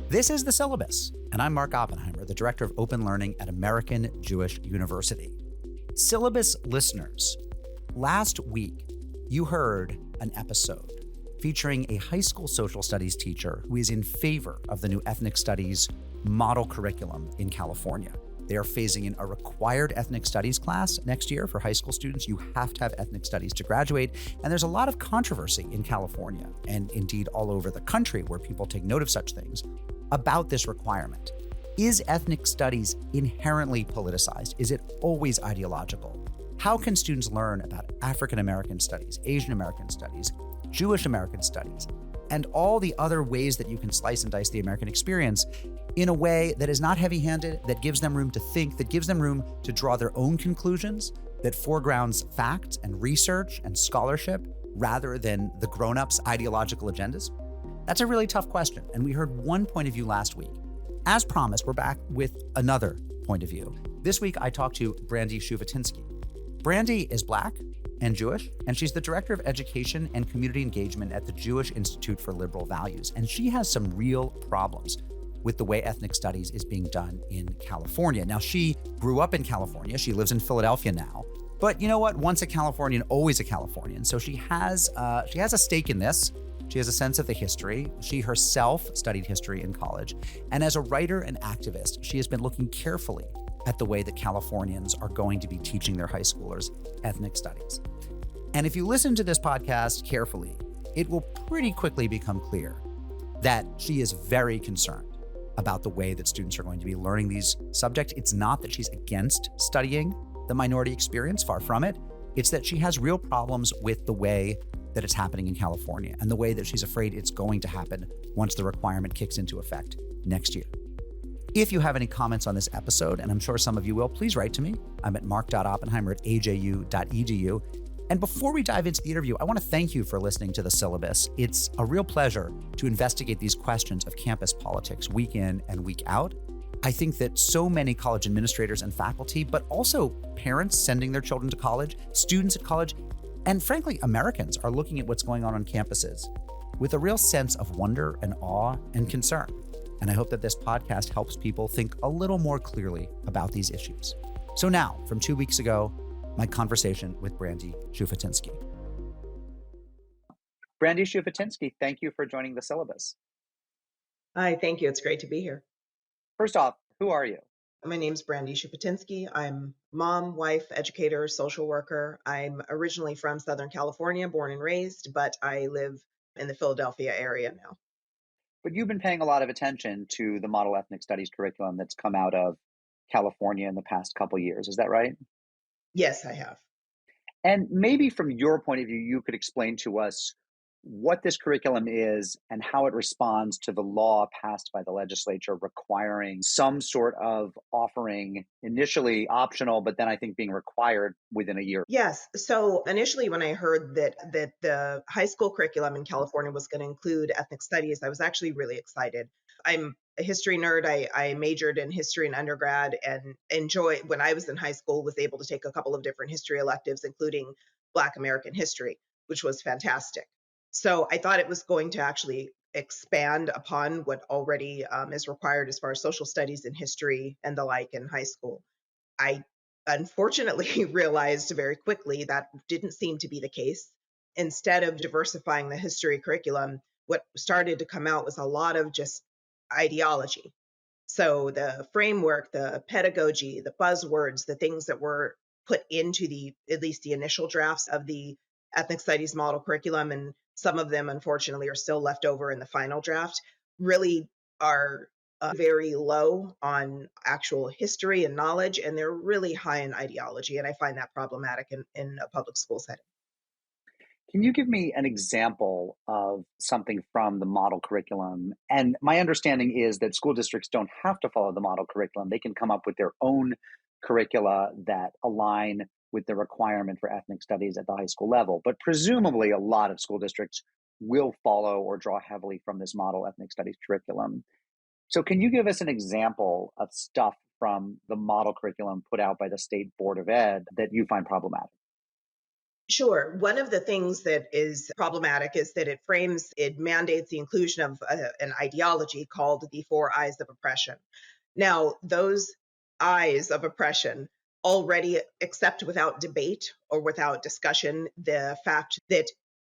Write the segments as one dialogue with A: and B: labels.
A: This is the Syllabus, and I'm Mark Oppenheimer, the Director of Open Learning at American Jewish University. Syllabus listeners, last week you heard an episode featuring a high school social studies teacher who is in favor of the new ethnic studies model curriculum in California. They are phasing in a required ethnic studies class next year for high school students. You have to have ethnic studies to graduate. And there's a lot of controversy in California, and indeed all over the country where people take note of such things, about this requirement. Is ethnic studies inherently politicized? Is it always ideological? How can students learn about African American studies, Asian American studies, Jewish American studies, and all the other ways that you can slice and dice the American experience in a way that is not heavy-handed, that gives them room to think, that gives them room to draw their own conclusions, that foregrounds facts and research and scholarship rather than the grown-ups' ideological agendas? That's a really tough question, and we heard one point of view last week. As promised, we're back with another point of view. This week, I talked to Brandy Shufutinsky. Brandy is Black and Jewish, and she's the Director of Education and Community Engagement at the Jewish Institute for Liberal Values, and she has some real problems with the way ethnic studies is being done in California. Now, she grew up in California. She lives in Philadelphia now. But you know what? Once a Californian, always a Californian. So she has a stake in this. She has a sense of the history. She herself studied history in college. And as a writer and activist, she has been looking carefully at the way that Californians are going to be teaching their high schoolers ethnic studies. And if you listen to this podcast carefully, it will pretty quickly become clear that she is very concerned about the way that students are going to be learning these subjects. It's not that she's against studying the minority experience, far from it. It's that she has real problems with the way that it's happening in California and the way that she's afraid it's going to happen once the requirement kicks into effect next year. If you have any comments on this episode, and I'm sure some of you will, please write to me. I'm at mark.oppenheimer@aju.edu. And before we dive into the interview, I want to thank you for listening to The Syllabus. It's a real pleasure to investigate these questions of campus politics week in and week out. I think that so many college administrators and faculty, but also parents sending their children to college, students at college, and frankly, Americans are looking at what's going on campuses with a real sense of wonder and awe and concern. And I hope that this podcast helps people think a little more clearly about these issues. So now, from 2 weeks ago, my conversation with Brandy Shufutinsky. Brandy Shufutinsky, thank you for joining The Syllabus.
B: Hi, thank you. It's great to be here.
A: First off, who are you?
B: My name's Brandy Shufutinsky. I'm mom, wife, educator, social worker. I'm originally from Southern California, born and raised, but I live in the Philadelphia area now.
A: But you've been paying a lot of attention to the model ethnic studies curriculum that's come out of California in the past couple years. Is that right?
B: Yes, I have.
A: And maybe from your point of view, you could explain to us what this curriculum is and how it responds to the law passed by the legislature requiring some sort of offering, initially optional, but then I think being required within a year.
B: Yes. So initially, when I heard that the high school curriculum in California was going to include ethnic studies, I was actually really excited. I'm a history nerd. I majored in history in undergrad and when I was in high school, was able to take a couple of different history electives, including Black American history, which was fantastic. So I thought it was going to actually expand upon what already is required as far as social studies and history and the like in high school. I unfortunately realized very quickly that didn't seem to be the case. Instead of diversifying the history curriculum, what started to come out was a lot of just ideology. So the framework, the pedagogy, the buzzwords, the things that were put into at least the initial drafts of the ethnic studies model curriculum, and some of them unfortunately are still left over in the final draft, really are very low on actual history and knowledge, and they're really high in ideology. And I find that problematic in a public school setting.
A: Can you give me an example of something from the model curriculum? And my understanding is that school districts don't have to follow the model curriculum. They can come up with their own curricula that align with the requirement for ethnic studies at the high school level. But presumably a lot of school districts will follow or draw heavily from this model ethnic studies curriculum. So can you give us an example of stuff from the model curriculum put out by the State Board of Ed that you find problematic?
B: Sure. One of the things that is problematic is that it mandates the inclusion of an ideology called the four eyes of oppression. Now, those eyes of oppression already accept without debate or without discussion the fact that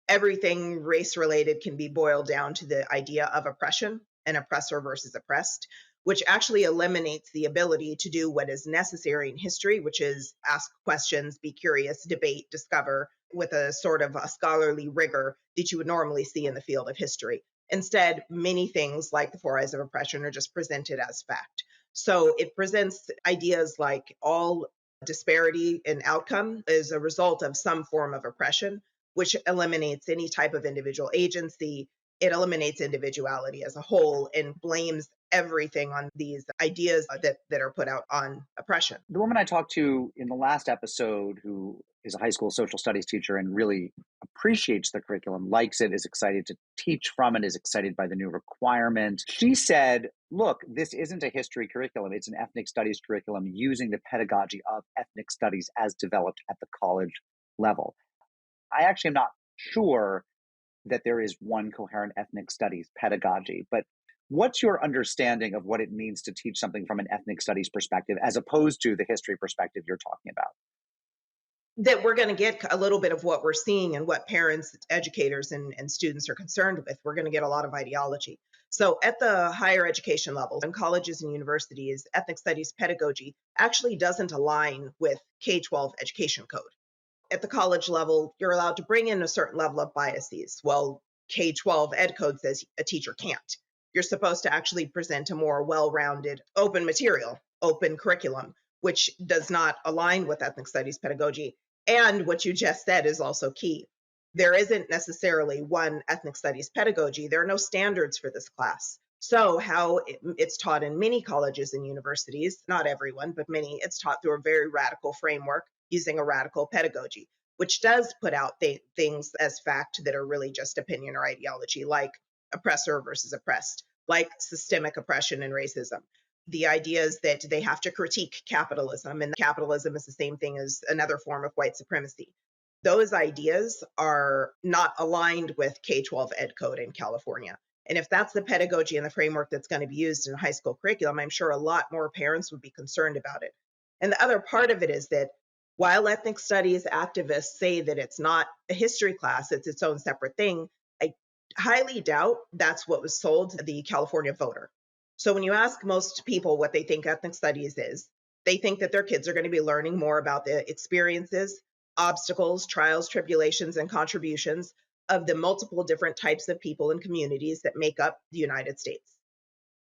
B: everything race related can be boiled down to the idea of oppression and oppressor versus oppressed, which actually eliminates the ability to do what is necessary in history, which is ask questions, be curious, debate, discover with a sort of a scholarly rigor that you would normally see in the field of history. Instead, many things like the four eyes of oppression are just presented as fact. So it presents ideas like all disparity in outcome is a result of some form of oppression, which eliminates any type of individual agency. It eliminates individuality as a whole and blames everything on these ideas that are put out on oppression.
A: The woman I talked to in the last episode, who is a high school social studies teacher and really appreciates the curriculum, likes it, is excited to teach from it, is excited by the new requirement. She said, look, this isn't a history curriculum. It's an ethnic studies curriculum using the pedagogy of ethnic studies as developed at the college level. I actually am not sure that there is one coherent ethnic studies pedagogy, but what's your understanding of what it means to teach something from an ethnic studies perspective as opposed to the history perspective you're talking about?
B: That we're going to get a little bit of what we're seeing and what parents, educators, and students are concerned with. We're going to get a lot of ideology. So, at the higher education level, in colleges and universities, ethnic studies pedagogy actually doesn't align with K 12 education code. At the college level, you're allowed to bring in a certain level of biases. Well, K 12 ed code says a teacher can't. You're supposed to actually present a more well rounded, open material, open curriculum, which does not align with ethnic studies pedagogy. And what you just said is also key. There isn't necessarily one ethnic studies pedagogy, there are no standards for this class. So, how it's taught in many colleges and universities, not everyone, but many, it's taught through a very radical framework using a radical pedagogy, which does put out things as fact that are really just opinion or ideology, like oppressor versus oppressed, like systemic oppression and racism. The idea is that they have to critique capitalism, and capitalism is the same thing as another form of white supremacy. Those ideas are not aligned with K 12 ed code in California. And if that's the pedagogy and the framework that's going to be used in high school curriculum, I'm sure a lot more parents would be concerned about it. And the other part of it is that while ethnic studies activists say that it's not a history class, it's its own separate thing, I highly doubt that's what was sold to the California voter. So when you ask most people what they think ethnic studies is, they think that their kids are going to be learning more about the experiences, obstacles, trials, tribulations, and contributions of the multiple different types of people and communities that make up the United States.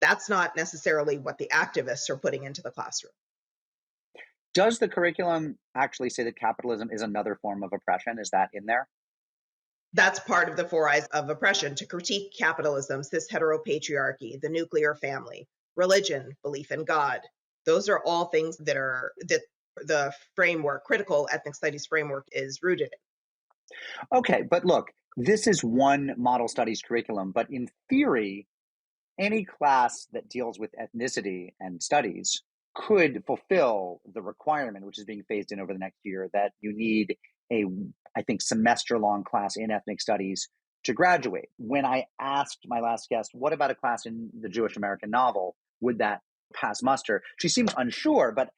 B: That's not necessarily what the activists are putting into the classroom.
A: Does the curriculum actually say that capitalism is another form of oppression? Is that in there?
B: That's part of the four eyes of oppression, to critique capitalism, cis heteropatriarchy, the nuclear family, religion, belief in God. Those are all things that the framework, critical ethnic studies framework, is rooted in.
A: Okay, but look, this is one model studies curriculum, but in theory, any class that deals with ethnicity and studies could fulfill the requirement, which is being phased in over the next year, that you need a, I think, semester-long class in ethnic studies to graduate. When I asked my last guest, what about a class in the Jewish American novel? Would that pass muster? She seemed unsure, but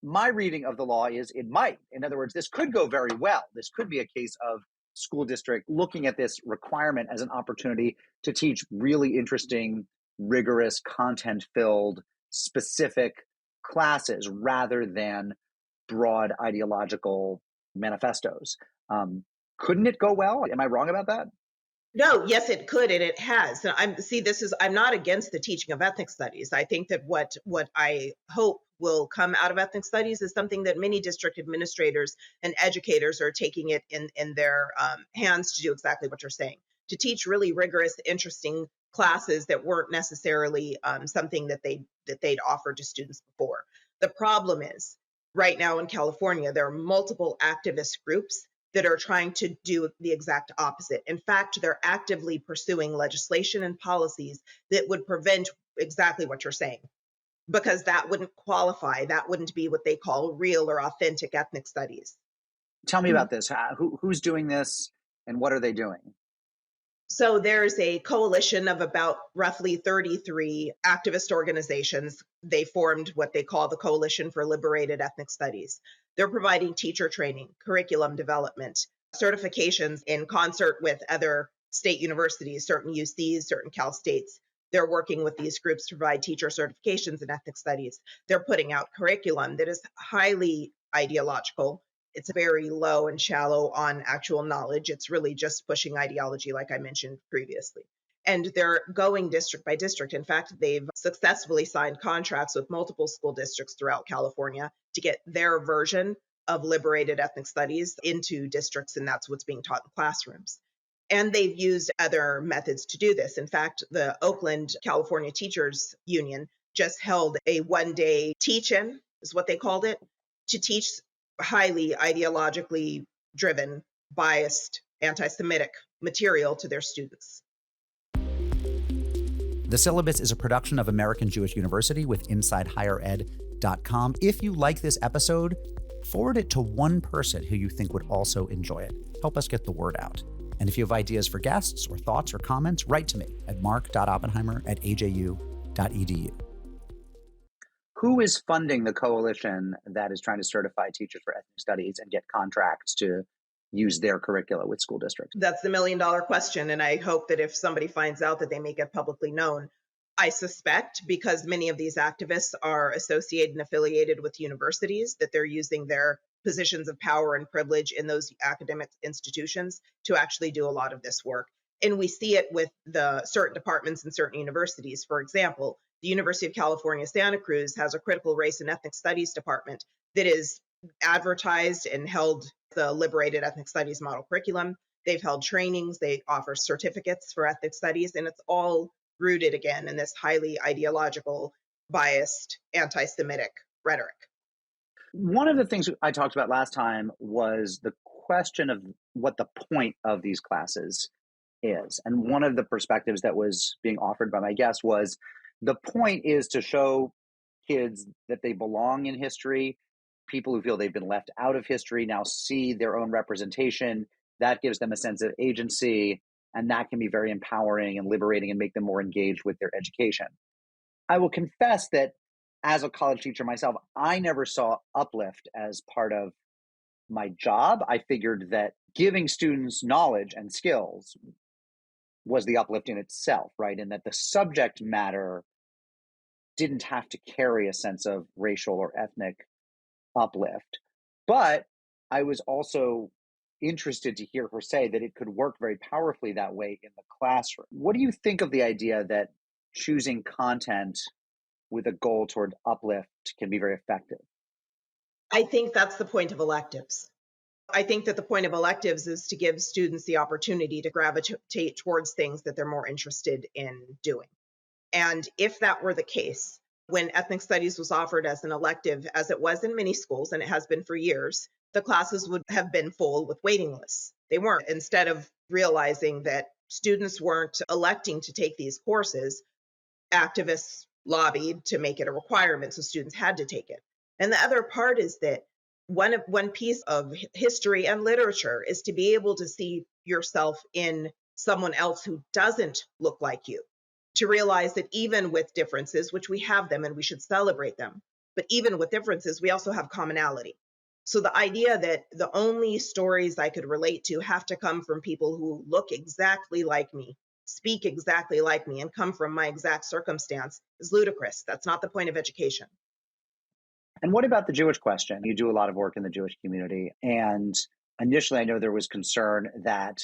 A: my reading of the law is it might. In other words, this could go very well. This could be a case of school district looking at this requirement as an opportunity to teach really interesting, rigorous, content-filled, specific classes rather than broad ideological manifestos. Couldn't it go well? Am I wrong about that?
B: No, yes, it could, and it has. And I'm not against the teaching of ethnic studies. I think that what I hope will come out of ethnic studies is something that many district administrators and educators are taking it in their hands to do exactly what you're saying, to teach really rigorous, interesting classes that weren't necessarily something that they'd offered to students before. The problem is, right now in California, there are multiple activist groups that are trying to do the exact opposite. In fact, they're actively pursuing legislation and policies that would prevent exactly what you're saying, because that wouldn't qualify. That wouldn't be what they call real or authentic ethnic studies.
A: Tell me about this. Who's doing this and what are they doing?
B: So there's a coalition of about roughly 33 activist organizations. They formed what they call the Coalition for Liberated Ethnic Studies. They're providing teacher training, curriculum development, certifications in concert with other state universities, certain UCs, certain Cal States. They're working with these groups to provide teacher certifications in ethnic studies. They're putting out curriculum that is highly ideological. It's very low and shallow on actual knowledge. It's really just pushing ideology, like I mentioned previously. And they're going district by district. In fact, they've successfully signed contracts with multiple school districts throughout California to get their version of liberated ethnic studies into districts, and that's what's being taught in classrooms. And they've used other methods to do this. In fact, the Oakland, California Teachers Union just held a 1-day teach-in, is what they called it, to teach highly ideologically driven, biased, anti Semitic material to their students.
A: The Syllabus is a production of American Jewish University with InsideHigherEd.com. If you like this episode, forward it to one person who you think would also enjoy it. Help us get the word out. And if you have ideas for guests or thoughts or comments, write to me at mark.oppenheimer@aju.edu. Who is funding the coalition that is trying to certify teachers for ethnic studies and get contracts to use their curricula with school districts?
B: That's the million-dollar question. And I hope that if somebody finds out that they make it publicly known. I suspect, because many of these activists are associated and affiliated with universities, that they're using their positions of power and privilege in those academic institutions to actually do a lot of this work. And we see it with the certain departments in certain universities. For example, the University of California, Santa Cruz has a critical race and ethnic studies department that is advertised and held the liberated ethnic studies model curriculum. They've held trainings, they offer certificates for ethnic studies, and it's all rooted again in this highly ideological, biased, anti-Semitic rhetoric.
A: One of the things I talked about last time was the question of what the point of these classes is. And one of the perspectives that was being offered by my guest was the point is to show kids that they belong in history. People who feel they've been left out of history now see their own representation. That gives them a sense of agency, and that can be very empowering and liberating and make them more engaged with their education. I will confess that as a college teacher myself, I never saw uplift as part of my job. I figured that giving students knowledge and skills was the uplift in itself, right? And that the subject matter didn't have to carry a sense of racial or ethnic uplift. But I was also interested to hear her say that it could work very powerfully that way in the classroom. What do you think of the idea that choosing content with a goal toward uplift can be very effective?
B: I think that's the point of electives. I think that the point of electives is to give students the opportunity to gravitate towards things that they're more interested in doing. And if that were the case, when ethnic studies was offered as an elective, as it was in many schools, and it has been for years, the classes would have been full with waiting lists. They weren't. Instead of realizing that students weren't electing to take these courses, activists lobbied to make it a requirement, so students had to take it. And the other part is that one piece of history and literature is to be able to see yourself in someone else who doesn't look like you, to realize that even with differences, which we have them and we should celebrate them, but even with differences, we also have commonality. So the idea that the only stories I could relate to have to come from people who look exactly like me, speak exactly like me, and come from my exact circumstance is ludicrous. That's not the point of education.
A: And what about the Jewish question? You do a lot of work in the Jewish community. And initially, I know there was concern that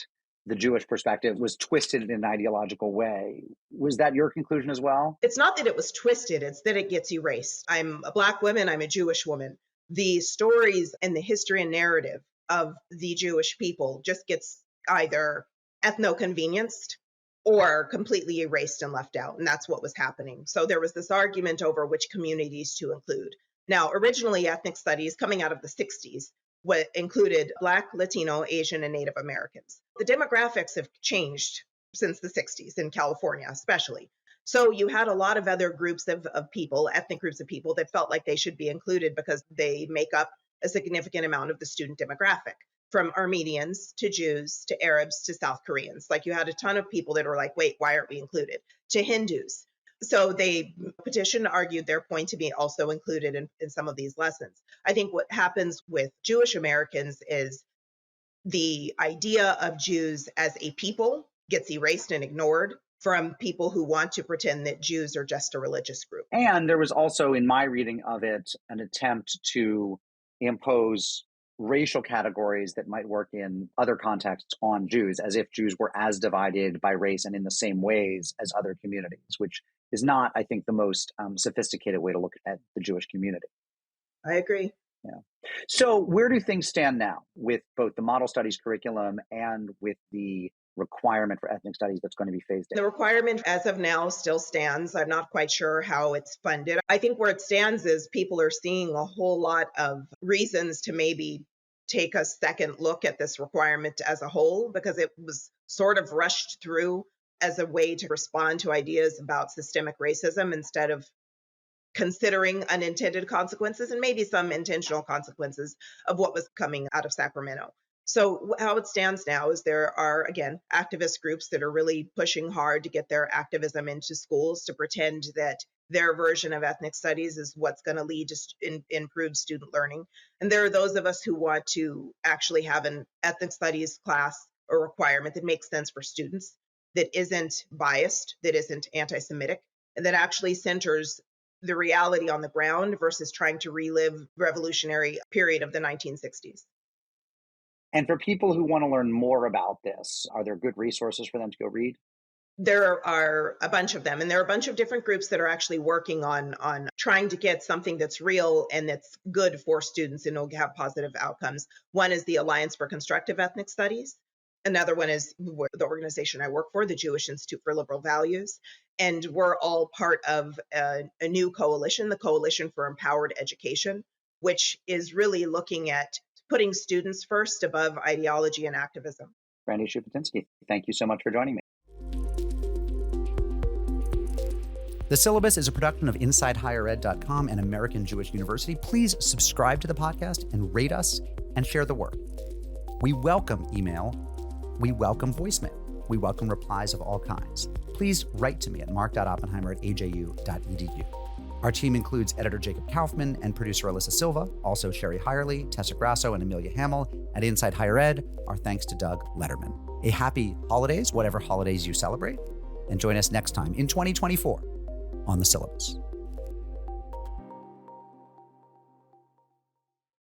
A: the Jewish perspective was twisted in an ideological way. Was that your conclusion as well?
B: It's not that it was twisted, it's that it gets erased. I'm a Black woman, I'm a Jewish woman. The stories and the history and narrative of the Jewish people just gets either ethno-convenienced or completely erased and left out. And that's what was happening. So there was this argument over which communities to include. Now, originally, ethnic studies coming out of the 60s what included Black, Latino, Asian, and Native Americans. The demographics have changed since the 60s in California, especially. So you had a lot of other groups of people, ethnic groups of people that felt like they should be included because they make up a significant amount of the student demographic, from Armenians to Jews to Arabs to South Koreans. Like, you had a ton of people that were like, wait, why aren't we included? To Hindus. So they petitioned, argued their point to be also included in some of these lessons. I think what happens with Jewish Americans is the idea of Jews as a people gets erased and ignored from people who want to pretend that Jews are just a religious group.
C: And there was also, in my reading of it, an attempt to impose racial categories that might work in other contexts on Jews, as if Jews were as divided by race and in the same ways as other communities, which is not, I think, the most sophisticated way to look at the Jewish community.
B: I agree.
C: Yeah. So where do things stand now with both the model studies curriculum and with the requirement for ethnic studies that's going to be phased in?
B: The requirement as of now still stands. I'm not quite sure how it's funded. I think where it stands is people are seeing a whole lot of reasons to maybe take a second look at this requirement as a whole, because it was sort of rushed through as a way to respond to ideas about systemic racism instead of considering unintended consequences and maybe some intentional consequences of what was coming out of Sacramento. So how it stands now is there are, again, activist groups that are really pushing hard to get their activism into schools, to pretend that their version of ethnic studies is what's going to lead to improved student learning. And there are those of us who want to actually have an ethnic studies class or requirement that makes sense for students, that isn't biased, that isn't anti-Semitic, and that actually centers the reality on the ground versus trying to relive revolutionary period of the 1960s.
C: And for people who want to learn more about this, are there good resources for them to go read?
B: There are a bunch of them, and there are a bunch of different groups that are actually working on trying to get something that's real and that's good for students and will have positive outcomes. One is the Alliance for Constructive Ethnic Studies. Another one is the organization I work for, the Jewish Institute for Liberal Values. And we're all part of a new coalition, the Coalition for Empowered Education, which is really looking at putting students first above ideology and activism.
C: Brandy Shufutinsky, thank you so much for joining me.
A: The Syllabus is a production of InsideHigherEd.com and American Jewish University. Please subscribe to the podcast and rate us and share the work. We welcome email. We welcome voicemail. We welcome replies of all kinds. Please write to me at mark.oppenheimer@aju.edu. Our team includes editor Jacob Kaufman and producer Alyssa Silva, also Sherry Hirely, Tessa Grasso, and Amelia Hamill. At Inside Higher Ed, our thanks to Doug Letterman. A happy holidays, whatever holidays you celebrate, and join us next time in 2024 on The Syllabus.